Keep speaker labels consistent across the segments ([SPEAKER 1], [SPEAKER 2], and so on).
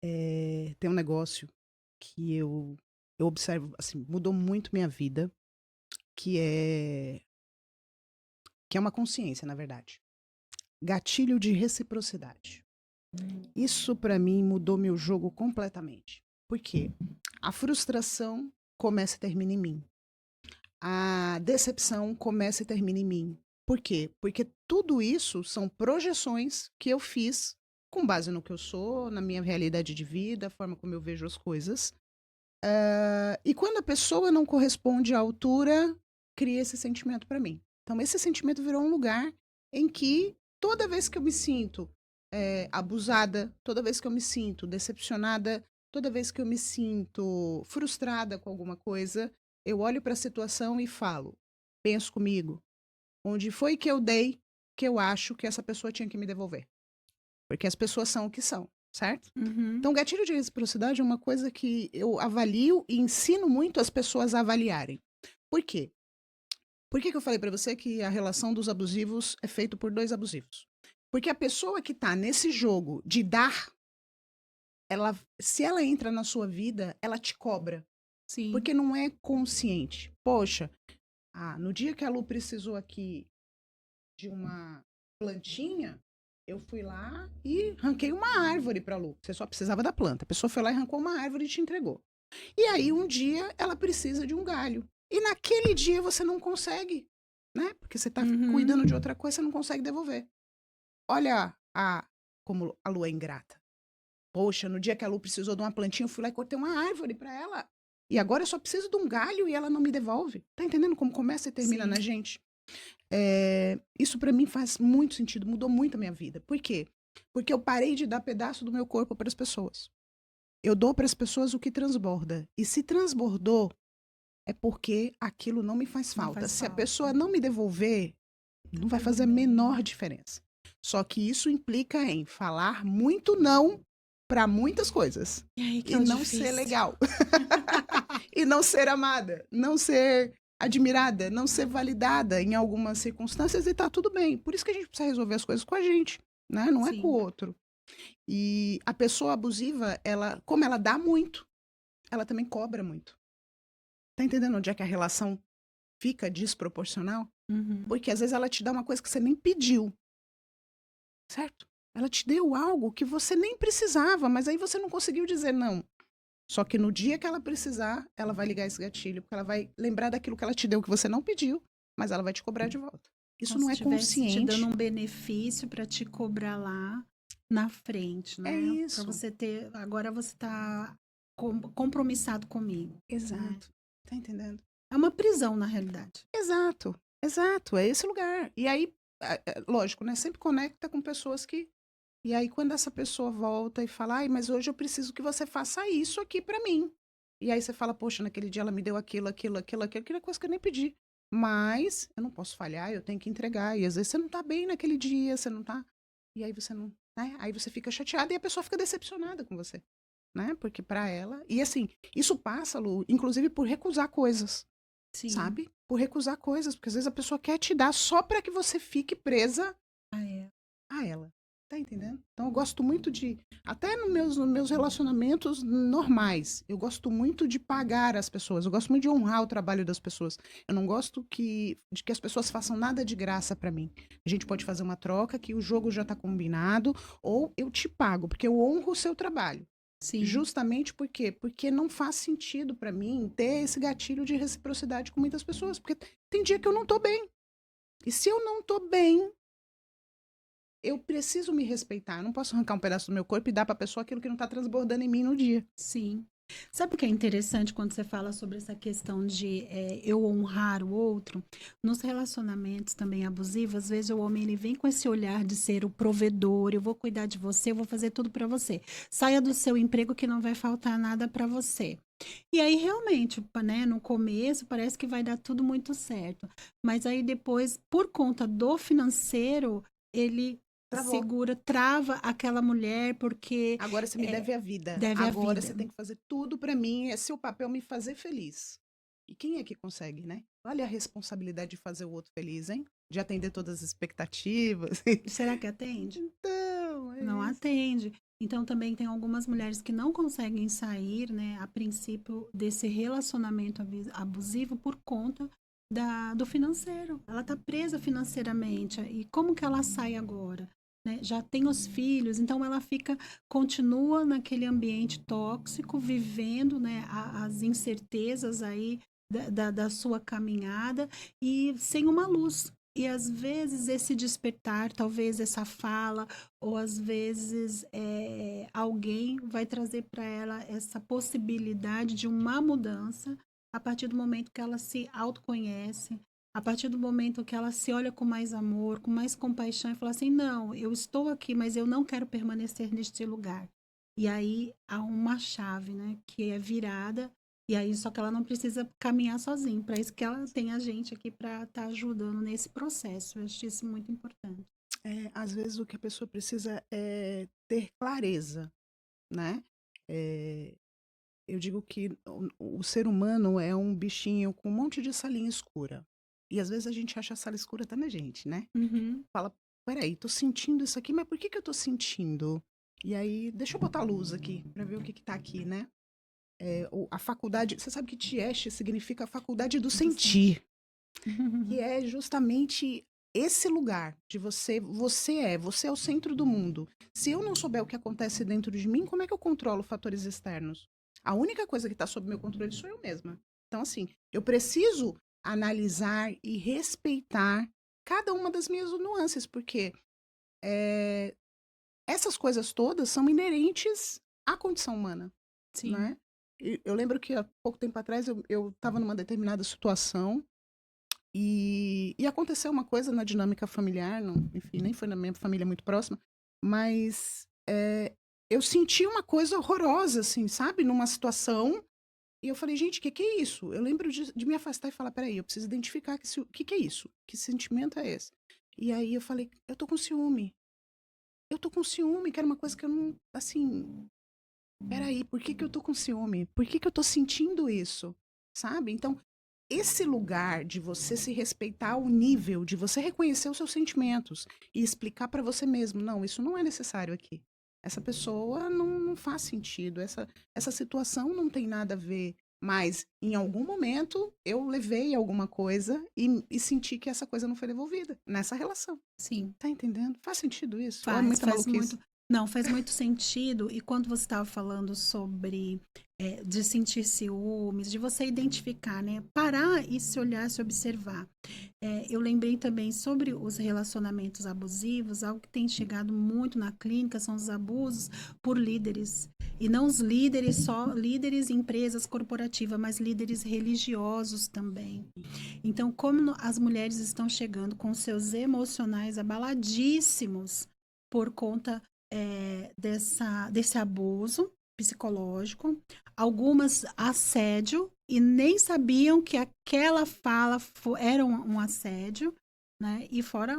[SPEAKER 1] Tem um negócio que eu observo, assim, mudou muito minha vida, que é que é uma consciência, na verdade. Gatilho de reciprocidade. Isso pra mim mudou meu jogo completamente. Por quê? A frustração começa e termina em mim. A decepção começa e termina em mim. Por quê? Porque tudo isso são projeções que eu fiz com base no que eu sou, na minha realidade de vida, a forma como eu vejo as coisas. E quando a pessoa não corresponde à altura, cria esse sentimento para mim. Então, esse sentimento virou um lugar em que toda vez que eu me sinto abusada, toda vez que eu me sinto decepcionada, toda vez que eu me sinto frustrada com alguma coisa, eu olho para a situação e falo, penso comigo, onde foi que eu dei que eu acho que essa pessoa tinha que me devolver? Porque as pessoas são o que são, certo?
[SPEAKER 2] Uhum.
[SPEAKER 1] Então, gatilho de reciprocidade é uma coisa que eu avalio e ensino muito as pessoas a avaliarem. Por quê? Por que eu falei para você que a relação dos abusivos é feita por dois abusivos? Porque a pessoa que está nesse jogo de dar, se ela entra na sua vida, ela te cobra.
[SPEAKER 2] Sim.
[SPEAKER 1] Porque não é consciente. Poxa, no dia que a Lu precisou aqui de uma plantinha, eu fui lá e ranquei uma árvore para a Lu. Você só precisava da planta. A pessoa foi lá e arrancou uma árvore e te entregou. E aí um dia ela precisa de um galho. E naquele dia você não consegue, né? Porque você está
[SPEAKER 2] Uhum.
[SPEAKER 1] cuidando de outra coisa, você não consegue devolver. Olha como a Lu é ingrata. Poxa, no dia que a Lu precisou de uma plantinha, eu fui lá e cortei uma árvore para ela. E agora eu só preciso de um galho e ela não me devolve. Tá entendendo como começa e termina na
[SPEAKER 2] Sim.
[SPEAKER 1] gente? Isso para mim faz muito sentido, mudou muito a minha vida. Por quê? Porque eu parei de dar pedaço do meu corpo para as pessoas. Eu dou para as pessoas o que transborda. E se transbordou, é porque aquilo não me faz
[SPEAKER 2] Não
[SPEAKER 1] falta.
[SPEAKER 2] faz
[SPEAKER 1] Se a
[SPEAKER 2] falta.
[SPEAKER 1] pessoa não me devolver,
[SPEAKER 2] Tá
[SPEAKER 1] não vai
[SPEAKER 2] tudo
[SPEAKER 1] fazer a
[SPEAKER 2] bem.
[SPEAKER 1] menor diferença. Só que isso implica em falar muito não para muitas coisas
[SPEAKER 2] E aí que
[SPEAKER 1] e
[SPEAKER 2] é o
[SPEAKER 1] não ser
[SPEAKER 2] difícil.
[SPEAKER 1] legal. E não ser amada, não ser admirada, não ser validada em algumas circunstâncias e tá tudo bem. Por isso que a gente precisa resolver as coisas com a gente, né? Não é com o
[SPEAKER 2] Sim.
[SPEAKER 1] outro. E a pessoa abusiva, ela, como ela dá muito, ela também cobra muito. Tá entendendo onde é que a relação fica desproporcional?
[SPEAKER 2] Uhum.
[SPEAKER 1] Porque às vezes ela te dá uma coisa que você nem pediu, certo? Ela te deu algo que você nem precisava, mas aí você não conseguiu dizer não. Só que no dia que ela precisar, ela vai ligar esse gatilho, porque ela vai lembrar daquilo que ela te deu que você não pediu, mas ela vai te cobrar de volta. Isso
[SPEAKER 2] Como
[SPEAKER 1] não
[SPEAKER 2] se
[SPEAKER 1] é
[SPEAKER 2] estivesse te dando
[SPEAKER 1] consciente.
[SPEAKER 2] um benefício para te cobrar lá na frente,
[SPEAKER 1] É
[SPEAKER 2] né? Para
[SPEAKER 1] isso.
[SPEAKER 2] você ter. Agora você tá compromissado comigo, né?
[SPEAKER 1] Exato. Tá entendendo?
[SPEAKER 2] É uma prisão, na realidade.
[SPEAKER 1] Exato. Exato. É esse lugar. E aí, lógico, né? Sempre conecta com pessoas que. E aí, quando essa pessoa volta e fala, ai, mas hoje eu preciso que você faça isso aqui pra mim. E aí você fala, poxa, naquele dia ela me deu aquela coisa que eu nem pedi. Mas eu não posso falhar, eu tenho que entregar. E às vezes você não tá bem naquele dia, você não tá. E aí você não. Né? Aí você fica chateada e a pessoa fica decepcionada com você. Né? Porque pra ela. E assim, isso passa, Lu, inclusive por recusar coisas.
[SPEAKER 2] Sim.
[SPEAKER 1] Sabe? Por recusar coisas. Porque às vezes a pessoa quer te dar só pra que você fique presa
[SPEAKER 2] Ah, é.
[SPEAKER 1] a ela. Tá entendendo? Então eu gosto muito de. Até nos meus relacionamentos normais, eu gosto muito de pagar as pessoas. Eu gosto muito de honrar o trabalho das pessoas. Eu não gosto de que as pessoas façam nada de graça pra mim. A gente pode fazer uma troca que o jogo já tá combinado, ou eu te pago, porque eu honro o seu trabalho.
[SPEAKER 2] Sim.
[SPEAKER 1] Justamente por quê? Porque não faz sentido pra mim ter esse gatilho de reciprocidade com muitas pessoas. Porque tem dia que eu não tô bem. E se eu não tô bem, eu preciso me respeitar. Eu não posso arrancar um pedaço do meu corpo e dar para a pessoa aquilo que não está transbordando em mim no dia.
[SPEAKER 2] Sim. Sabe o que é interessante quando você fala sobre essa questão de eu honrar o outro? Nos relacionamentos também abusivos, às vezes o homem ele vem com esse olhar de ser o provedor, eu vou cuidar de você, eu vou fazer tudo para você. Saia do seu emprego que não vai faltar nada para você. E aí realmente, né, no começo parece que vai dar tudo muito certo, mas aí depois, por conta do financeiro, ele
[SPEAKER 1] Travou.
[SPEAKER 2] segura, trava aquela mulher porque
[SPEAKER 1] Agora você me deve a vida.
[SPEAKER 2] deve a
[SPEAKER 1] Agora
[SPEAKER 2] vida.
[SPEAKER 1] você tem que fazer tudo para mim. É seu papel me fazer feliz. E quem é que consegue, né? Olha a responsabilidade de fazer o outro feliz, hein? De atender todas as expectativas.
[SPEAKER 2] Será que atende?
[SPEAKER 1] Então, Não, é
[SPEAKER 2] não
[SPEAKER 1] isso.
[SPEAKER 2] atende. Então também tem algumas mulheres que não conseguem sair, né, a princípio desse relacionamento abusivo por conta do financeiro. Ela está presa financeiramente. E como que ela sai agora? Né? Já tem os filhos, então ela continua naquele ambiente tóxico, vivendo, né, as incertezas aí da sua caminhada e sem uma luz. E às vezes esse despertar, talvez essa fala, ou às vezes alguém vai trazer para ela essa possibilidade de uma mudança a partir do momento que ela se autoconhece, a partir do momento que ela se olha com mais amor, com mais compaixão e fala assim: não, eu estou aqui, mas eu não quero permanecer neste lugar. E aí há uma chave, né, que é virada. E aí, só que ela não precisa caminhar sozinha. Para isso que ela tem a gente aqui para estar ajudando nesse processo. Eu acho isso muito importante.
[SPEAKER 1] Às vezes o que a pessoa precisa é ter clareza, né? É, eu digo que o ser humano é um bichinho com um monte de salinha escura. E às vezes a gente acha a sala escura tá na gente, né?
[SPEAKER 2] Uhum.
[SPEAKER 1] Fala, peraí, tô sentindo isso aqui, mas por que que eu tô sentindo? E aí, deixa eu botar a luz aqui pra ver o que que tá aqui, né? A faculdade, você sabe que Tiesh significa a faculdade do
[SPEAKER 2] Do sente.
[SPEAKER 1] sentir, que é justamente esse lugar de você é o centro do mundo. Se eu não souber o que acontece dentro de mim, como é que eu controlo fatores externos? A única coisa que está sob meu controle sou eu mesma. Então, assim, eu preciso analisar e respeitar cada uma das minhas nuances, porque é, essas coisas todas são inerentes à condição humana,
[SPEAKER 2] Sim.
[SPEAKER 1] né? Eu lembro que há pouco tempo atrás eu estava numa determinada situação e aconteceu uma coisa na dinâmica familiar, não, enfim, nem foi na minha família muito próxima, mas eu senti uma coisa horrorosa, assim, sabe? Numa situação. E eu falei, gente, o que é isso? Eu lembro de me afastar e falar, peraí, eu preciso identificar o que é isso? Que sentimento é esse? E aí eu falei, eu tô com ciúme. Eu tô com ciúme, que era uma coisa que eu não, assim, peraí, por que que eu tô com ciúme? Por que que eu tô sentindo isso? Sabe? Então, esse lugar de você se respeitar ao nível de você reconhecer os seus sentimentos e explicar para você mesmo, não, isso não é necessário aqui. Essa pessoa não faz sentido, essa situação não tem nada a ver, mas em algum momento eu levei alguma coisa e senti que essa coisa não foi devolvida nessa relação.
[SPEAKER 2] Sim.
[SPEAKER 1] Tá entendendo? Faz sentido isso? Ou é
[SPEAKER 2] Faz,
[SPEAKER 1] muita
[SPEAKER 2] faz
[SPEAKER 1] maluquice?
[SPEAKER 2] muito. Não, faz muito sentido. E quando você estava falando sobre de sentir ciúmes, de você identificar, né? Parar e se olhar, se observar. Eu lembrei também sobre os relacionamentos abusivos, algo que tem chegado muito na clínica são os abusos por líderes. E não os líderes, só líderes em empresas corporativas, mas líderes religiosos também. Então, como as mulheres estão chegando com seus emocionais abaladíssimos por conta desse abuso psicológico, algumas assédio e nem sabiam que aquela fala era um assédio, né? E fora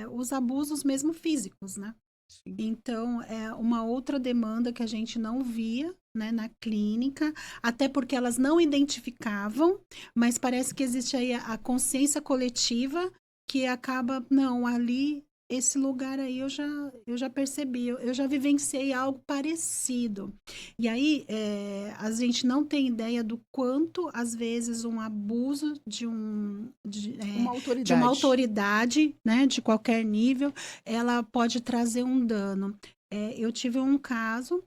[SPEAKER 2] os abusos mesmo físicos, né?
[SPEAKER 1] Sim.
[SPEAKER 2] Então, é uma outra demanda que a gente não via, né, na clínica, até porque elas não identificavam, mas parece que existe aí a consciência coletiva que acaba, não, ali, esse lugar aí eu já percebi, eu já vivenciei algo parecido. E aí, a gente não tem ideia do quanto, às vezes, um abuso
[SPEAKER 1] Uma
[SPEAKER 2] de uma
[SPEAKER 1] autoridade.
[SPEAKER 2] autoridade, né, de qualquer nível, ela pode trazer um dano. Eu tive um caso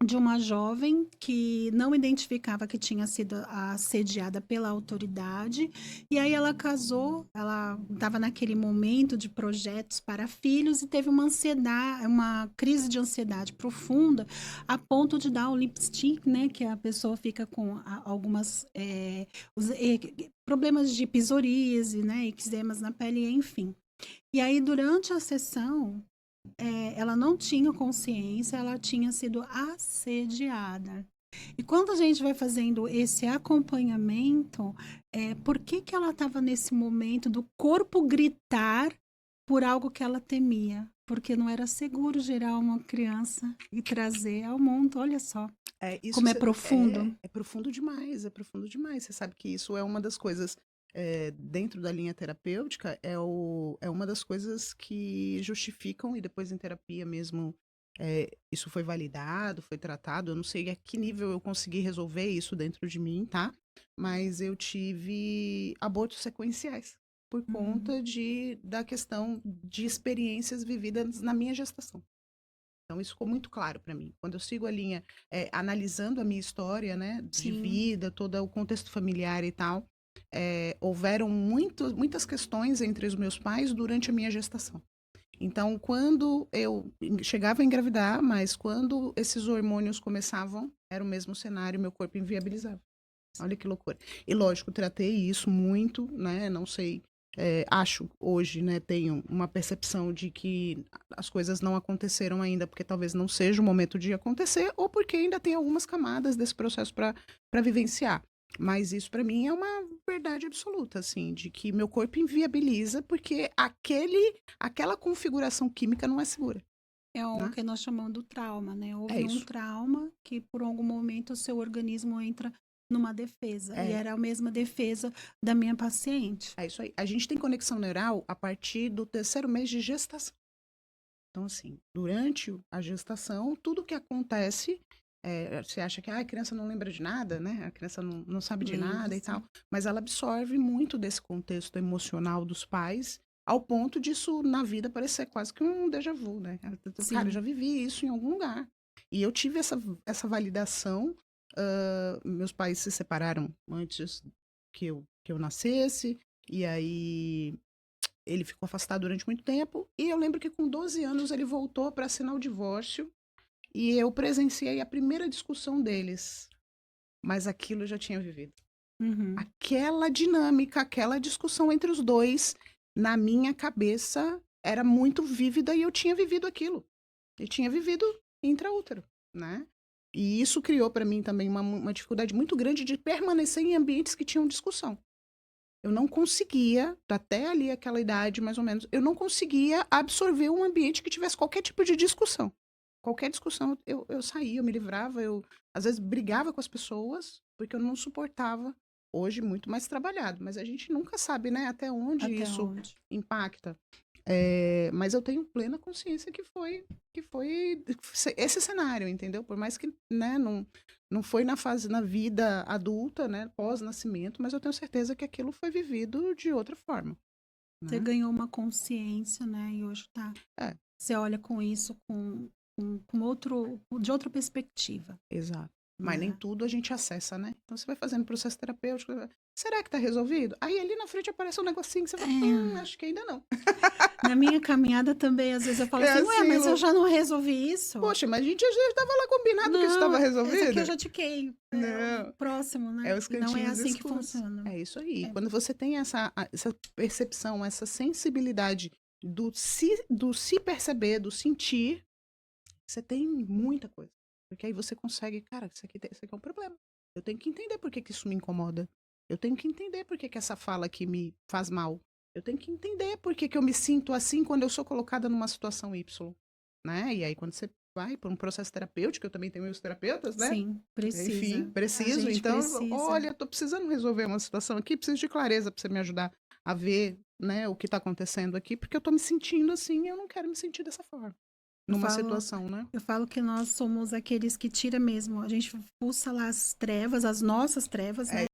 [SPEAKER 2] de uma jovem que não identificava que tinha sido assediada pela autoridade, e aí ela casou, ela estava naquele momento de projetos para filhos e teve uma ansiedade, uma crise de ansiedade profunda, a ponto de dar o lip stick, né, que a pessoa fica com algumas problemas de psoríase, né, eczemas na pele, enfim. E aí, durante a sessão, ela não tinha consciência, ela tinha sido assediada. E quando a gente vai fazendo esse acompanhamento, por que que ela estava nesse momento do corpo gritar por algo que ela temia? Porque não era seguro gerar uma criança e trazer ao mundo. Olha só
[SPEAKER 1] Isso
[SPEAKER 2] como é profundo.
[SPEAKER 1] é profundo demais, é profundo demais. Você sabe que isso é uma das coisas. dentro da linha terapêutica é uma das coisas que justificam, e depois em terapia mesmo, isso foi validado, foi tratado. Eu não sei a que nível eu consegui resolver isso dentro de mim, tá? Mas eu tive abortos sequenciais por
[SPEAKER 2] Uhum.
[SPEAKER 1] conta da questão de experiências vividas na minha gestação. Então, isso ficou muito claro para mim. Quando eu sigo a linha, analisando a minha história, né, de
[SPEAKER 2] Sim.
[SPEAKER 1] vida, todo o contexto familiar e tal, houveram muitas questões entre os meus pais durante a minha gestação. Então, quando eu chegava a engravidar, mas quando esses hormônios começavam, era o mesmo cenário, meu corpo inviabilizava. Olha que loucura. E lógico, tratei isso muito, né? Não sei, acho hoje, né, tenho uma percepção de que as coisas não aconteceram ainda, porque talvez não seja o momento de acontecer, ou porque ainda tem algumas camadas desse processo para vivenciar. Mas isso para mim é uma verdade absoluta, assim, de que meu corpo inviabiliza porque aquela configuração química não é segura,
[SPEAKER 2] É o
[SPEAKER 1] né?
[SPEAKER 2] que nós chamamos do trauma, né?
[SPEAKER 1] É
[SPEAKER 2] Houve um
[SPEAKER 1] isso.
[SPEAKER 2] trauma que por algum momento o seu organismo entra numa defesa. E
[SPEAKER 1] É,
[SPEAKER 2] era a mesma defesa da minha paciente.
[SPEAKER 1] é isso aí. A gente tem conexão neural a partir do terceiro mês de gestação. Então, assim, durante a gestação, tudo que acontece, você acha que a criança não lembra de nada, né? A criança não sabe de
[SPEAKER 2] Lembro,
[SPEAKER 1] nada e tal,
[SPEAKER 2] sim.
[SPEAKER 1] mas ela absorve muito desse contexto emocional dos pais, ao ponto disso na vida parecer quase que um déjà vu, né? Cara, eu
[SPEAKER 2] Sim.
[SPEAKER 1] já vivi isso em algum lugar. E eu tive essa validação. Meus pais se separaram antes que eu nascesse, e aí ele ficou afastado durante muito tempo. E eu lembro que com 12 anos ele voltou para assinar o divórcio. E eu presenciei a primeira discussão deles. Mas aquilo eu já tinha vivido.
[SPEAKER 2] Uhum.
[SPEAKER 1] Aquela dinâmica, aquela discussão entre os dois, na minha cabeça, era muito vívida e eu tinha vivido aquilo. Eu tinha vivido intraútero, né? E isso criou para mim também uma dificuldade muito grande de permanecer em ambientes que tinham discussão. Eu não conseguia, até ali aquela idade mais ou menos, eu não conseguia absorver um ambiente que tivesse qualquer tipo de discussão. Qualquer discussão, eu saía, eu me livrava, eu às vezes brigava com as pessoas, porque eu não suportava. Hoje, muito mais trabalhado, mas a gente nunca sabe, né, até onde
[SPEAKER 2] Até
[SPEAKER 1] isso
[SPEAKER 2] onde?
[SPEAKER 1] impacta. Mas eu tenho plena consciência que foi esse cenário, entendeu? Por mais que, né, não foi na vida adulta, né, pós-nascimento, mas eu tenho certeza que aquilo foi vivido de outra forma,
[SPEAKER 2] Você
[SPEAKER 1] né?
[SPEAKER 2] ganhou uma consciência, né? E hoje tá.
[SPEAKER 1] É,
[SPEAKER 2] Você olha com isso com outro, de outra perspectiva,
[SPEAKER 1] exato. Mas nem
[SPEAKER 2] né?
[SPEAKER 1] tudo a gente acessa, né? Então você vai fazendo processo terapêutico, será que tá resolvido? Aí ali na frente aparece um negocinho que você fala,
[SPEAKER 2] É.
[SPEAKER 1] acho que ainda não.
[SPEAKER 2] Na minha caminhada também, às vezes eu falo
[SPEAKER 1] É
[SPEAKER 2] assim, ué,
[SPEAKER 1] assim,
[SPEAKER 2] mas eu
[SPEAKER 1] Lu.
[SPEAKER 2] já não resolvi isso?
[SPEAKER 1] Poxa, mas a gente já estava lá combinado que isso estava
[SPEAKER 2] Não, esse aqui eu
[SPEAKER 1] resolvido.
[SPEAKER 2] já tiquei. É o
[SPEAKER 1] Não.
[SPEAKER 2] próximo,
[SPEAKER 1] É
[SPEAKER 2] né?
[SPEAKER 1] os
[SPEAKER 2] E não é
[SPEAKER 1] cantinhos
[SPEAKER 2] assim que
[SPEAKER 1] escuros.
[SPEAKER 2] funciona.
[SPEAKER 1] É isso aí.
[SPEAKER 2] É,
[SPEAKER 1] Quando você tem essa percepção, essa sensibilidade do se perceber, do sentir, você tem muita coisa. Porque aí você consegue, cara, isso aqui é um problema. Eu tenho que entender por que que isso me incomoda. Eu tenho que entender por que que essa fala aqui me faz mal. Eu tenho que entender por que que eu me sinto assim quando eu sou colocada numa situação Y, né? E aí quando você vai por um processo terapêutico, eu também tenho meus terapeutas, né?
[SPEAKER 2] sim,
[SPEAKER 1] Enfim,
[SPEAKER 2] precisa. A
[SPEAKER 1] preciso.
[SPEAKER 2] gente
[SPEAKER 1] Então,
[SPEAKER 2] precisa.
[SPEAKER 1] olha, tô precisando resolver uma situação aqui, preciso de clareza para você me ajudar a ver, né, o que tá acontecendo aqui, porque eu tô me sentindo assim, e eu não quero me sentir dessa forma,
[SPEAKER 2] Eu
[SPEAKER 1] numa
[SPEAKER 2] falo,
[SPEAKER 1] situação, né?
[SPEAKER 2] eu falo que nós somos aqueles que tira mesmo. A gente pulsa lá as trevas, as nossas trevas, né?
[SPEAKER 1] É